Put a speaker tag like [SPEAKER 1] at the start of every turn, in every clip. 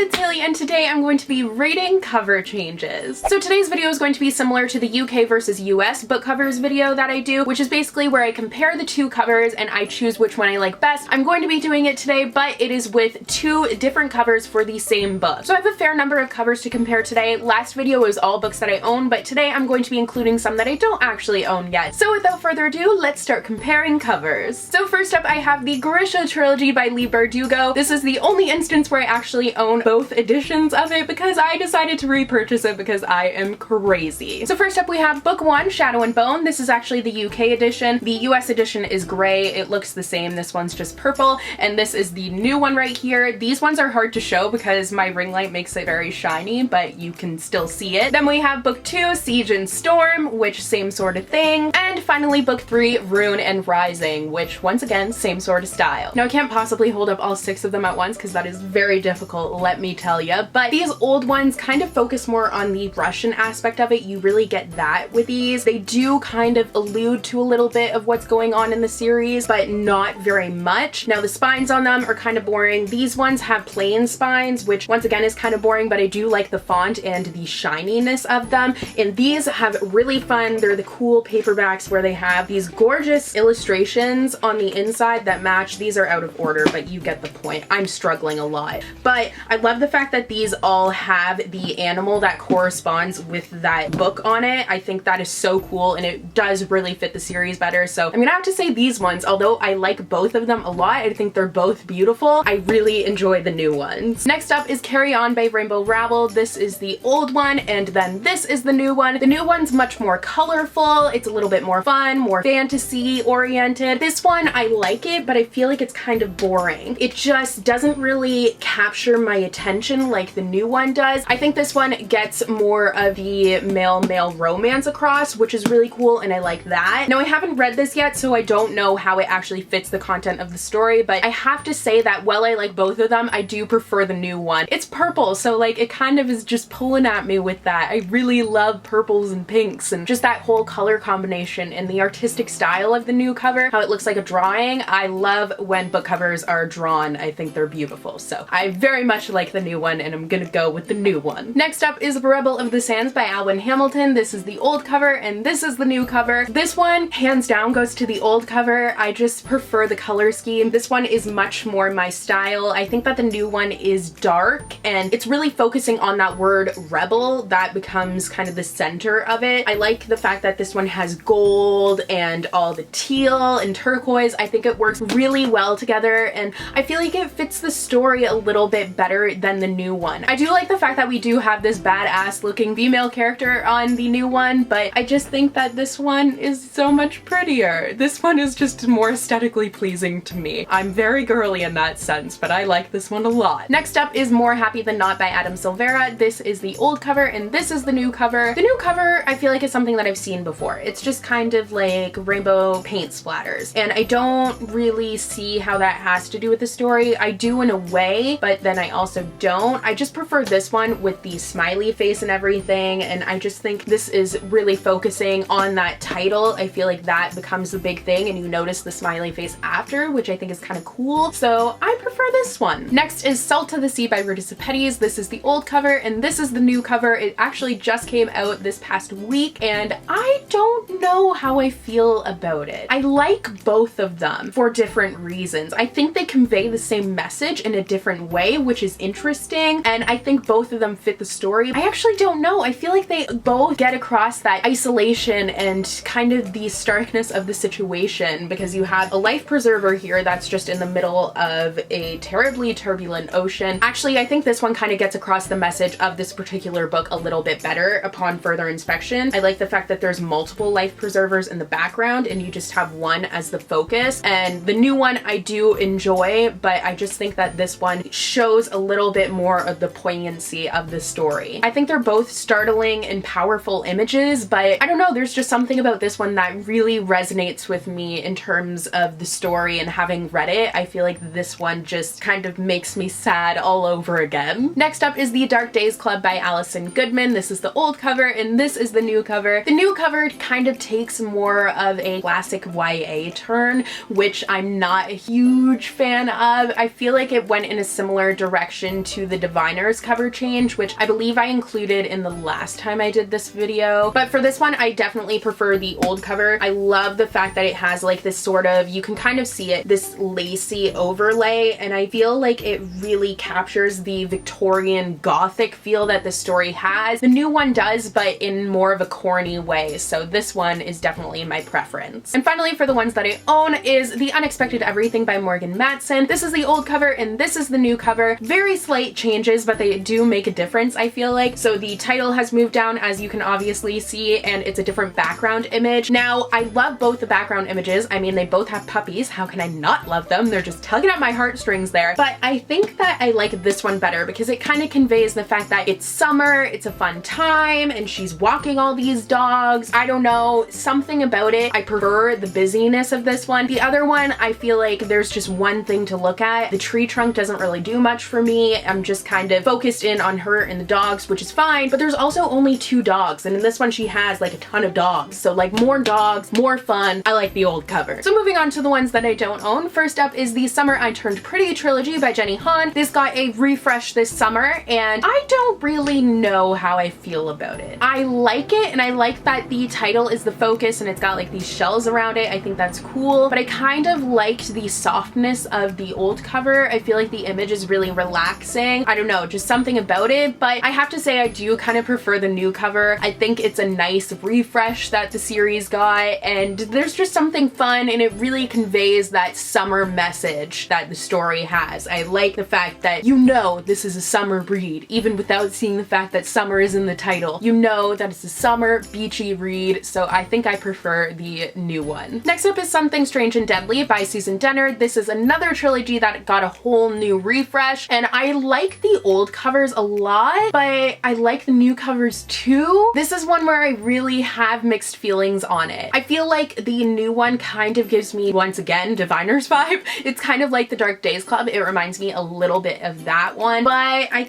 [SPEAKER 1] it's Hailey, and today I'm going to be rating cover changes. So today's video is going to be similar to the UK versus US book covers video that I do, which is basically where I compare the two covers and I choose which one I like best. I'm going to be doing it today, but it is with two different covers for the same book. So I have a fair number of covers to compare today. Last video was all books that I own, but today I'm going to be including some that I don't actually own yet. So without further ado, let's start comparing covers. So first up, I have the Grisha trilogy by Leigh Bardugo. This is the only instance where I actually own both editions of it because I decided to repurchase it because I am crazy. So first up we have book one, Shadow and Bone. This is actually the UK edition. The US edition is gray. It looks the same. This one's just purple, and this is the new one right here. These ones are hard to show because my ring light makes it very shiny, but you can still see it. Then we have book two, Siege and Storm, which same sort of thing. And finally book three, Rune and Rising, which once again, same sort of style. Now I can't possibly hold up all six of them at once because that is very difficult, let me tell you, but these old ones kind of focus more on the Russian aspect of it. You really get that with these. They do kind of allude to a little bit of what's going on in the series, but not very much. Now the spines on them are kind of boring. These ones have plain spines, which once again is kind of boring, but I do like the font and the shininess of them. And these have really fun, they're the cool paperbacks where they have these gorgeous illustrations on the inside that match. These are out of order, but you get the point. I'm struggling a lot. But I love the fact that these all have the animal that corresponds with that book on it. I think that is so cool, and it does really fit the series better. So I'm gonna have to say these ones, although I like both of them a lot, I think they're both beautiful. I really enjoy the new ones. Next up is Carry On by Rainbow Rowell. This is the old one, and then this is the new one. The new one's much more colorful. It's a little bit more fun, more fantasy oriented. This one, I like it, but I feel like it's kind of boring. It just doesn't really capture my attention like the new one does. I think this one gets more of the male-male romance across, which is really cool, and I like that. Now I haven't read this yet, so I don't know how it actually fits the content of the story, but I have to say that while I like both of them, I do prefer the new one. It's purple, so like it kind of is just pulling at me with that. I really love purples and pinks and just that whole color combination and the artistic style of the new cover, how it looks like a drawing. I love when book covers are drawn. I think they're beautiful. So I very much like the new one, and I'm gonna go with the new one. Next up is Rebel of the Sands by Alwyn Hamilton. This is the old cover and this is the new cover. This one hands down goes to the old cover. I just prefer the color scheme. This one is much more my style. I think that the new one is dark and it's really focusing on that word rebel that becomes kind of the center of it. I like the fact that this one has gold and all the teal and turquoise. I think it works really well together, and I feel like it fits the story a little bit better than the new one. I do like the fact that we do have this badass looking female character on the new one, but I just think that this one is so much prettier. This one is just more aesthetically pleasing to me. I'm very girly in that sense, but I like this one a lot. Next up is More Happy Than Not by Adam Silvera. This is the old cover and this is the new cover. The new cover I feel like is something that I've seen before. It's just kind of like rainbow paint splatters, and I don't really see how that has to do with the story. I do in a way, but then I also don't. I just prefer this one with the smiley face and everything, and I just think this is really focusing on that title. I feel like that becomes the big thing, and you notice the smiley face after, which I think is kind of cool. So I prefer this one. Next is Salt to the Sea by Rita Sepetys. This is the old cover and this is the new cover. It actually just came out this past week, and I don't know how I feel about it. I like both of them for different reasons. I think they convey the same message in a different way, which is interesting, and I think both of them fit the story. I actually don't know. I feel like they both get across that isolation and kind of the starkness of the situation, because you have a life preserver here that's just in the middle of a terribly turbulent ocean. Actually, I think this one kind of gets across the message of this particular book a little bit better upon further inspection. I like the fact that there's multiple life preservers in the background and you just have one as the focus, and the new one I do enjoy, but I just think that this one shows a little bit more of the poignancy of the story. I think they're both startling and powerful images, but I don't know, there's just something about this one that really resonates with me in terms of the story, and having read it, I feel like this one just kind of makes me sad all over again. Next up is The Dark Days Club by Alison Goodman. This is the old cover and this is the new cover. The new cover kind of takes more of a classic YA turn, which I'm not a huge fan of. I feel like it went in a similar direction reaction to the Diviner's cover change, which I believe I included in the last time I did this video. But for this one, I definitely prefer the old cover. I love the fact that it has like this sort of, you can kind of see it, this lacy overlay, and I feel like it really captures the Victorian Gothic feel that the story has. The new one does, but in more of a corny way, so this one is definitely my preference. And finally, for the ones that I own, is The Unexpected Everything by Morgan Matson. This is the old cover and this is the new cover. Very slight changes, but they do make a difference, I feel like. So the title has moved down, as you can obviously see, and it's a different background image. Now, I love both the background images. I mean, they both have puppies. How can I not love them? They're just tugging at my heartstrings there. But I think that I like this one better because it kind of conveys the fact that it's summer, it's a fun time, and she's walking all these dogs. I don't know, something about it. I prefer the busyness of this one. The other one, I feel like there's just one thing to look at. The tree trunk doesn't really do much for me. I'm just kind of focused in on her and the dogs, which is fine, but there's also only 2 dogs, and in this one she has like a ton of dogs. So like more dogs, more fun. I like the old cover. So moving on to the ones that I don't own. First up is the Summer I Turned Pretty trilogy by Jenny Han. This got a refresh this summer, and I don't really know how I feel about it. I like it, and I like that the title is the focus and it's got like these shells around it. I think that's cool, but I kind of liked the softness of the old cover. I feel like the image is really relaxing. I don't know, just something about it, but I have to say I do kind of prefer the new cover. I think it's a nice refresh that the series got, and there's just something fun, and it really conveys that summer message that the story has. I like the fact that you know this is a summer read, even without seeing the fact that summer is in the title. You know that it's a summer beachy read, so I think I prefer the new one. Next up is Something Strange and Deadly by Susan Dennard. This is another trilogy that got a whole new refresh, and I like the old covers a lot, but I like the new covers too. This is one where I really have mixed feelings on it. I feel like the new one kind of gives me, once again, Diviner's vibe. It's kind of like the Dark Days Club. It reminds me a little bit of that one, but I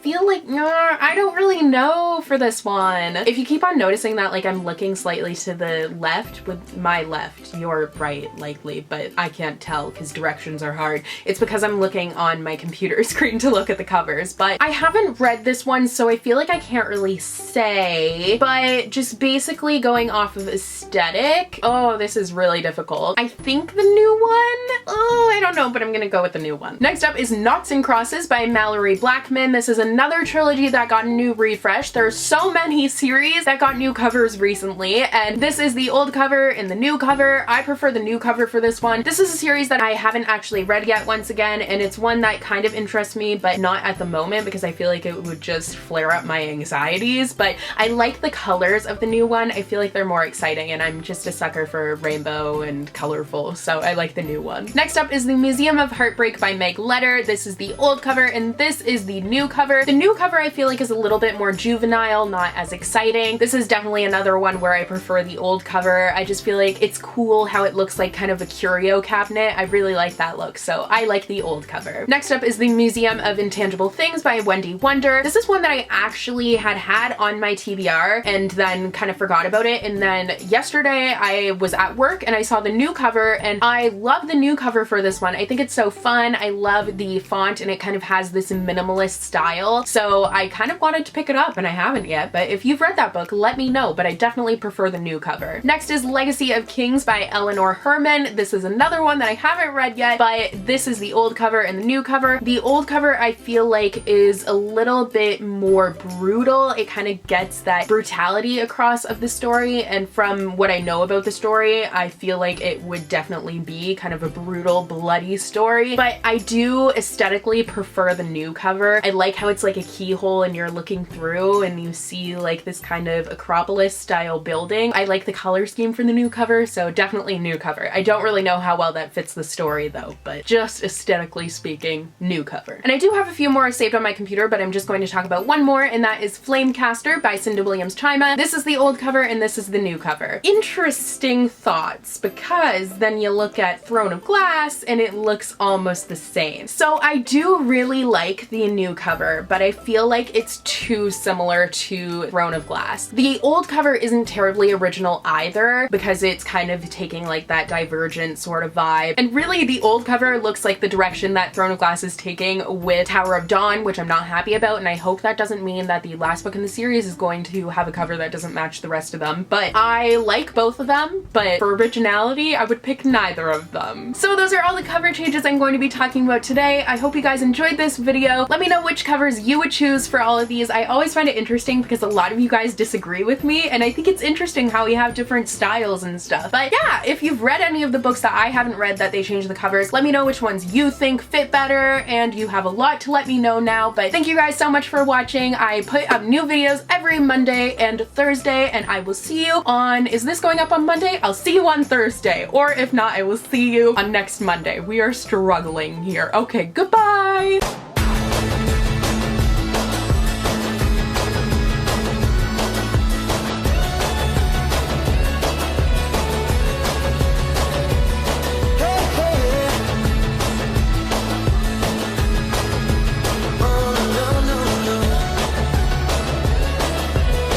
[SPEAKER 1] feel like, I don't really know for this one. If you keep on noticing that like I'm looking slightly to the left with my left, your right likely, but I can't tell because directions are hard. It's because I'm looking on my computer screen to look at the covers, but I haven't read this one, so I feel like I can't really say, but just basically going off of aesthetic, oh, this is really difficult. I think the new one, oh, I don't know, but I'm gonna go with the new one. Next up is Noughts and Crosses by Malorie Blackman. This is another trilogy that got a new refresh. There's so many series that got new covers recently, and this is the old cover and the new cover. I prefer the new cover for this one. This is a series that I haven't actually read yet, once again, and it's one that kind of interests me, but not at the moment because I feel like it would just flare up my anxieties, but I like the colors of the new one. I feel like they're more exciting, and I'm just a sucker for rainbow and colorful, so I like the new one. Next up is The Museum of Heartbreak by Meg Letter. This is the old cover and this is the new cover. The new cover I feel like is a little bit more juvenile, not as exciting. This is definitely another one where I prefer the old cover. I just feel like it's cool how it looks like kind of a curio cabinet. I really like that look, so I like the old cover. Next up is The Museum of Intangible Things by Wendy Wonder. This is one that I actually had on my TBR and then kind of forgot about it, and then yesterday I was at work and I saw the new cover, and I love the new cover for this one. I think it's so fun. I love the font, and it kind of has this minimalist style, so I kind of wanted to pick it up, and I haven't yet, but if you've read that book, let me know, but I definitely prefer the new cover. Next is Legacy of Kings by Eleanor Herman. This is another one that I haven't read yet, but this is the old cover and the new cover. The old cover I feel like is a little bit more brutal. It kind of gets that brutality across of the story, and from what I know about the story, I feel like it would definitely be kind of a brutal, bloody story, but I do aesthetically prefer the new cover. I like how it's like a keyhole and you're looking through and you see like this kind of Acropolis style building. I like the color scheme for the new cover, so definitely new cover. I don't really know how well that fits the story though, but just aesthetically speaking, new cover. And I do have a few more saved on my computer, but I'm just going to talk about one more, and that is Flamecaster by Cinda Williams Chima. This is the old cover and this is the new cover. Interesting thoughts, because then you look at Throne of Glass and it looks almost the same. So I do really like the new cover, but I feel like it's too similar to Throne of Glass. The old cover isn't terribly original either, because it's kind of taking like that Divergent sort of vibe, and really the old cover looks like the direction that Throne of Glass is taking with Tower of Dawn, which I'm not happy about, and I hope that doesn't mean that the last book in the series is going to have a cover that doesn't match the rest of them. But I like both of them, but for originality, I would pick neither of them. So those are all the cover changes I'm going to be talking about today. I hope you guys enjoyed this video. Let me know which covers you would choose for all of these. I always find it interesting because a lot of you guys disagree with me, and I think it's interesting how we have different styles and stuff. But yeah, if you've read any of the books that I haven't read that they changed the covers, let me know which ones you think fit better, and you have a lot to let me know now. But thank you guys so much for watching. I put up new videos every Monday and Thursday, and I will see you on, is this going up on Monday? I'll see you on Thursday, or if not, I will see you on next Monday. We are struggling here. Okay, goodbye!